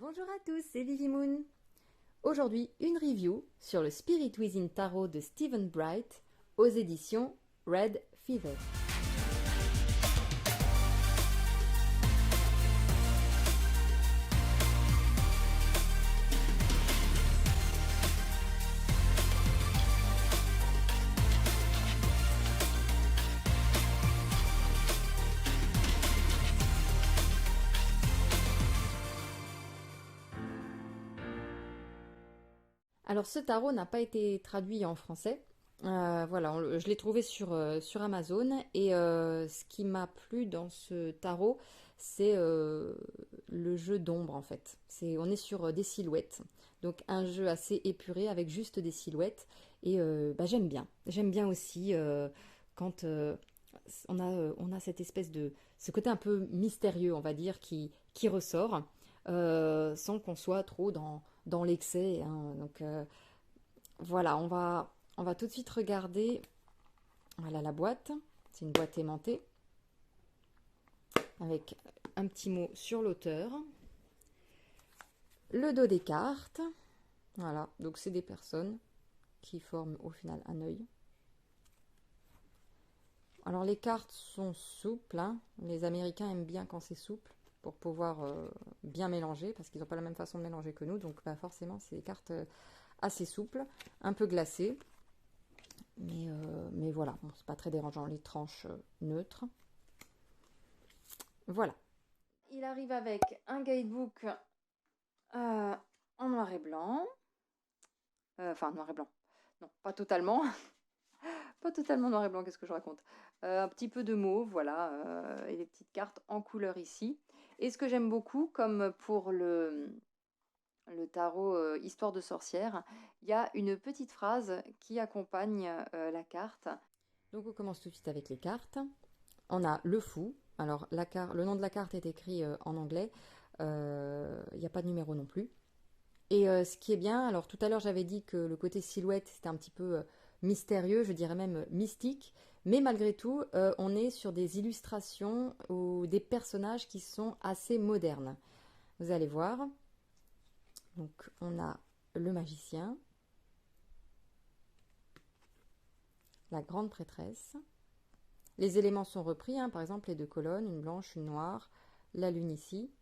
Bonjour à tous, c'est Vivi Moon. Aujourd'hui, une review sur le Spirit Within Tarot de Stephen Bright aux éditions Red Feather. Alors ce tarot n'a pas été traduit en français. Voilà, je l'ai trouvé sur Amazon et ce qui m'a plu dans ce tarot, c'est le jeu d'ombre en fait. On est sur des silhouettes, donc un jeu assez épuré avec juste des silhouettes et j'aime bien. J'aime bien aussi quand on a cette espèce ce côté un peu mystérieux, on va dire, qui ressort sans qu'on soit trop dans l'excès, hein. Donc voilà, on va tout de suite regarder. Voilà la boîte. C'est une boîte aimantée avec un petit mot sur l'auteur. Le dos des cartes. Voilà, donc c'est des personnes qui forment au final un œil. Alors les cartes sont souples, hein. Les Américains aiment bien quand c'est souple pour pouvoir bien mélanger, parce qu'ils n'ont pas la même façon de mélanger que nous, donc forcément c'est des cartes assez souples, un peu glacées, mais voilà, bon, c'est pas très dérangeant, les tranches neutres. Voilà. Il arrive avec un guidebook en noir et blanc, enfin noir et blanc, non, pas totalement, pas totalement noir et blanc, qu'est-ce que je raconte, un petit peu de mauve, voilà, et des petites cartes en couleur ici. Et ce que j'aime beaucoup, comme pour le tarot Histoire de sorcière, il y a une petite phrase qui accompagne la carte. Donc on commence tout de suite avec les cartes. On a le fou. Alors le nom de la carte est écrit en anglais. Il n'y a pas de numéro non plus. Et ce qui est bien, alors tout à l'heure j'avais dit que le côté silhouette c'était un petit peu mystérieux, je dirais même mystique. Mais malgré tout, on est sur des illustrations ou des personnages qui sont assez modernes. Vous allez voir. Donc on a le magicien, la grande prêtresse. Les éléments sont repris, hein, par exemple les deux colonnes, une blanche, une noire, la lune ici,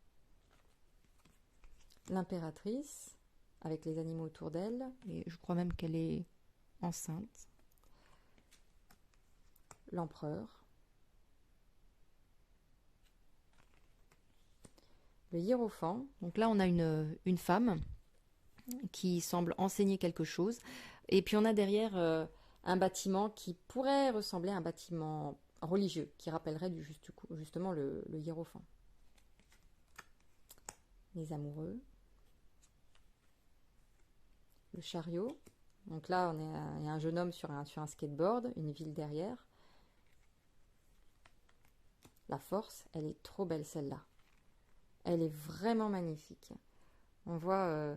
l'impératrice avec les animaux autour d'elle, et je crois même qu'elle est enceinte, l'empereur, le hiérophant. Donc là on a une femme qui semble enseigner quelque chose, et puis on a derrière un bâtiment qui pourrait ressembler à un bâtiment religieux, qui rappellerait justement le hiérophant. Les amoureux, le chariot. Donc là, il y a un jeune homme sur un skateboard, une ville derrière. La force, elle est trop belle celle-là. Elle est vraiment magnifique. On voit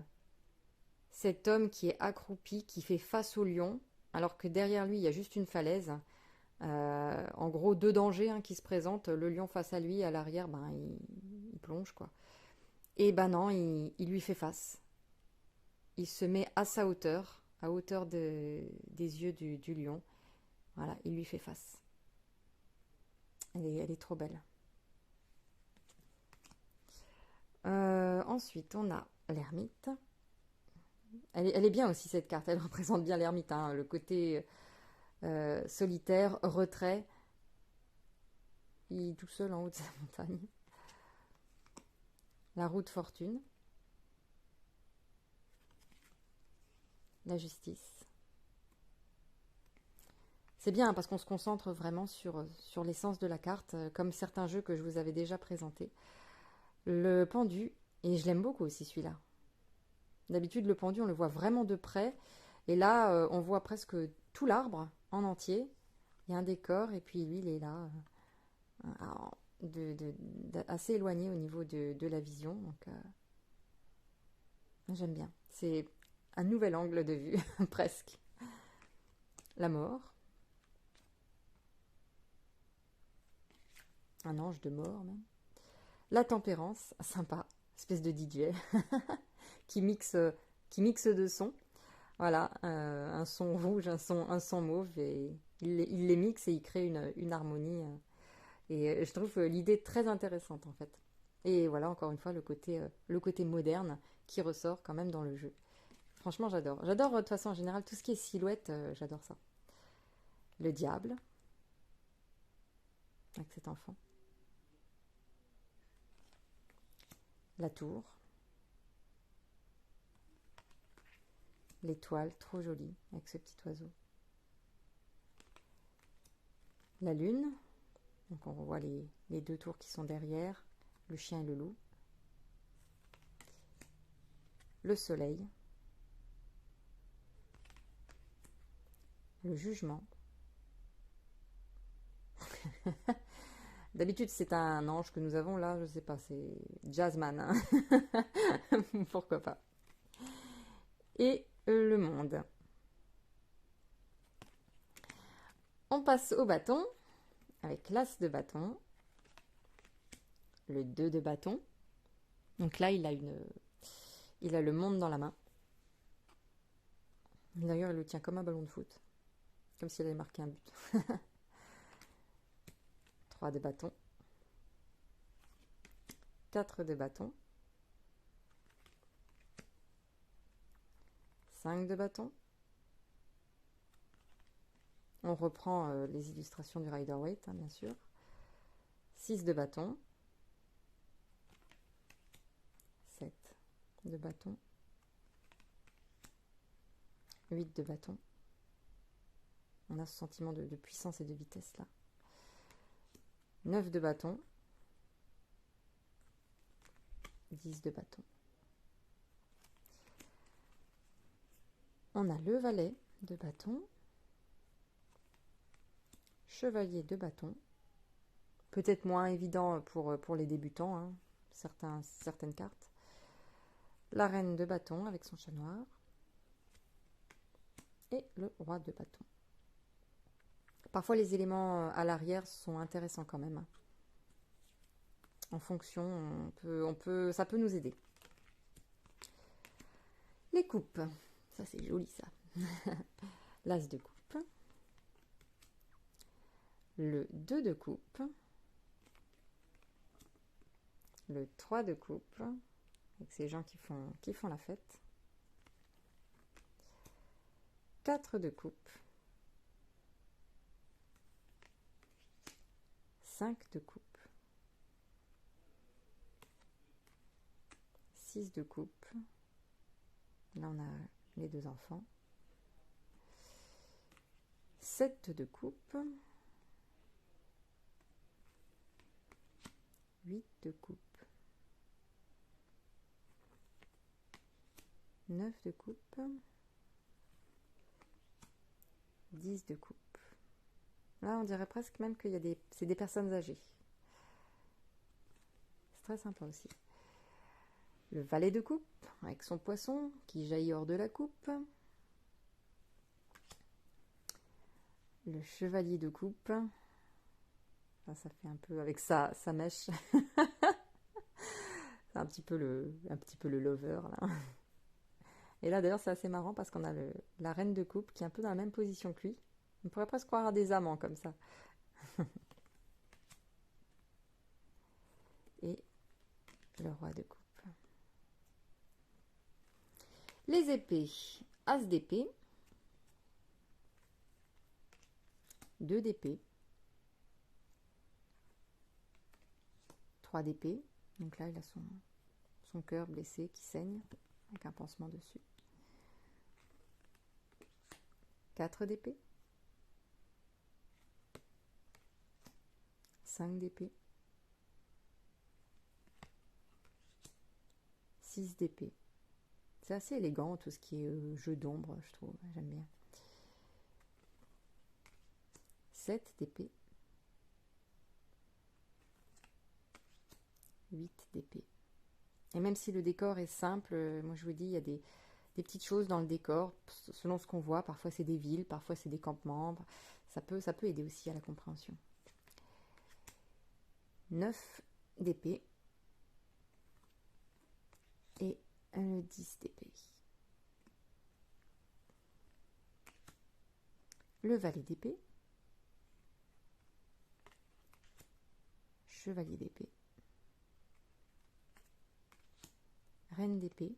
cet homme qui est accroupi, qui fait face au lion, alors que derrière lui, il y a juste une falaise. En gros, deux dangers qui se présentent. Le lion face à lui, à l'arrière, il plonge, quoi. Et non, il lui fait face. Il se met à sa hauteur, à hauteur des yeux du lion. Voilà, il lui fait face. Elle est trop belle. Ensuite, on a l'ermite. Elle est bien aussi cette carte, elle représente bien l'ermite, hein, le côté solitaire, retrait. Il est tout seul en haut de sa montagne. La roue de fortune. La justice. C'est bien parce qu'on se concentre vraiment sur l'essence de la carte, comme certains jeux que je vous avais déjà présentés. Le pendu, et je l'aime beaucoup aussi celui-là. D'habitude, le pendu, on le voit vraiment de près. Et là, on voit presque tout l'arbre en entier. Il y a un décor, et puis lui, il est là, assez éloigné au niveau de la vision. Donc, j'aime bien. C'est un nouvel angle de vue, presque. La mort. Un ange de mort, même. La tempérance, sympa. espèce de DJ qui mixe, qui mixe deux sons. Voilà, un son rouge, un son mauve, et il les mixe et il crée une harmonie. Et je trouve l'idée très intéressante en fait. Et voilà, encore une fois, le côté moderne qui ressort quand même dans le jeu. Franchement, j'adore. J'adore de toute façon en général tout ce qui est silhouette, j'adore ça. Le diable, avec cet enfant. La tour. L'étoile, trop jolie, avec ce petit oiseau. La lune. Donc on revoit les deux tours qui sont derrière. Le chien et le loup. Le soleil. Le jugement. D'habitude, c'est un ange que nous avons là, je sais pas, c'est Jasmine, hein. Pourquoi pas. Et le monde. On passe au bâton, avec l'as de bâton, le 2 de bâton. Donc là, il a le monde dans la main. D'ailleurs, il le tient comme un ballon de foot, comme s'il avait marqué un but. 3 de bâton. 4 de bâton. 5 de bâton. On reprend les illustrations du Rider-Waite, hein, bien sûr. 6 de bâton. 7 de bâton. 8 de bâton. On a ce sentiment de puissance et de vitesse là. 9 de bâton. 10 de bâton. On a le valet de bâton. Chevalier de bâton. Peut-être moins évident pour les débutants, hein, certaines cartes. La reine de bâton avec son chat noir. Et le roi de bâton. Parfois les éléments à l'arrière sont intéressants quand même. En fonction, ça peut nous aider. Les coupes. Ça c'est joli ça. L'as de coupe. Le 2 de coupe. Le 3 de coupe. Avec ces gens qui font la fête. 4 de coupe. 5 de coupe. 6 de coupe. Là, on a les deux enfants. 7 de coupe. 8 de coupe. 9 de coupe. 10 de coupe. Là, on dirait presque même que c'est des personnes âgées. C'est très sympa aussi. Le valet de coupe, avec son poisson qui jaillit hors de la coupe. Le chevalier de coupe. Là, ça fait un peu avec sa mèche. C'est un petit peu le lover, là. Et là, d'ailleurs, c'est assez marrant parce qu'on a la reine de coupe qui est un peu dans la même position que lui. On pourrait presque croire à des amants comme ça. Et le roi de coupe. Les épées. As d'épée. 2 d'épée. 3 d'épée. Donc là, il a son cœur blessé qui saigne avec un pansement dessus. 4 d'épée. 5 d'épée. 6 d'épée. C'est assez élégant tout ce qui est jeu d'ombre, je trouve. J'aime bien. 7 d'épée. 8 d'épée. Et même si le décor est simple, moi je vous dis, il y a des petites choses dans le décor, selon ce qu'on voit. Parfois c'est des villes, parfois c'est des campements. Ça peut aider aussi à la compréhension. 9 d'épée. et le 10 d'épée. Le valet d'épée, chevalier d'épée, reine d'épée,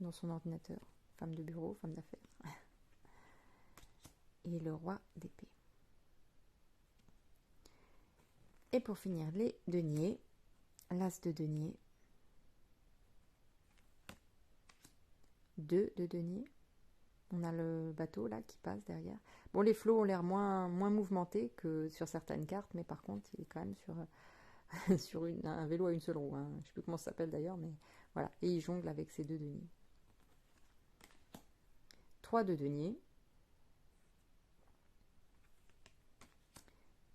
dans son ordinateur, femme de bureau, femme d'affaires, et le roi d'épée. Et pour finir, les deniers, l'as de denier, 2 de denier. On a le bateau là qui passe derrière. Bon, les flots ont l'air moins mouvementés que sur certaines cartes, mais par contre, il est quand même sur un vélo à une seule roue. Hein. Je ne sais plus comment ça s'appelle d'ailleurs, mais voilà. Et il jongle avec ses 2 deniers. 3 de denier.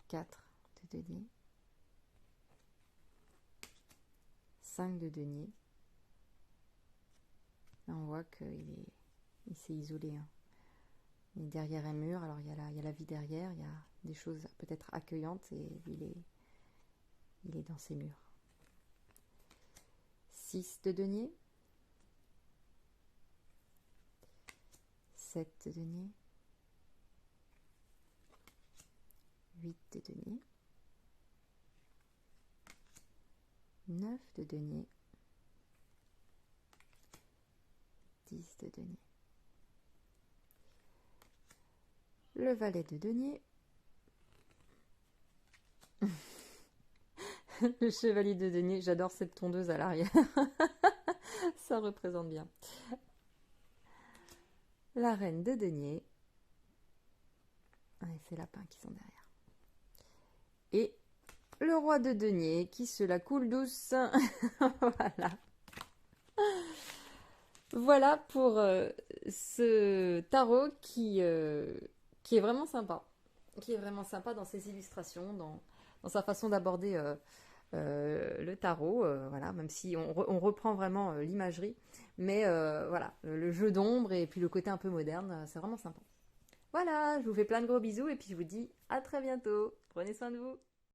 4 de denier. 5 de denier. Là, on voit qu'il s'est isolé. Hein. Il est derrière un mur, alors il y a la vie derrière, il y a des choses peut-être accueillantes et il est dans ses murs. 6 de denier. 7 de denier. 8 de denier. 9 de denier. 10 de denier. Le valet de denier. Le chevalier de denier. J'adore cette tondeuse à l'arrière. Ça représente bien. La reine de denier. Et ces lapins qui sont derrière. Et le roi de denier qui se la coule douce. Voilà. Voilà pour ce tarot qui est vraiment sympa. Qui est vraiment sympa dans ses illustrations, dans sa façon d'aborder le tarot. Voilà, même si on reprend vraiment l'imagerie. Mais voilà, le jeu d'ombre et puis le côté un peu moderne, c'est vraiment sympa. Voilà, je vous fais plein de gros bisous et puis je vous dis à très bientôt. Prenez soin de vous.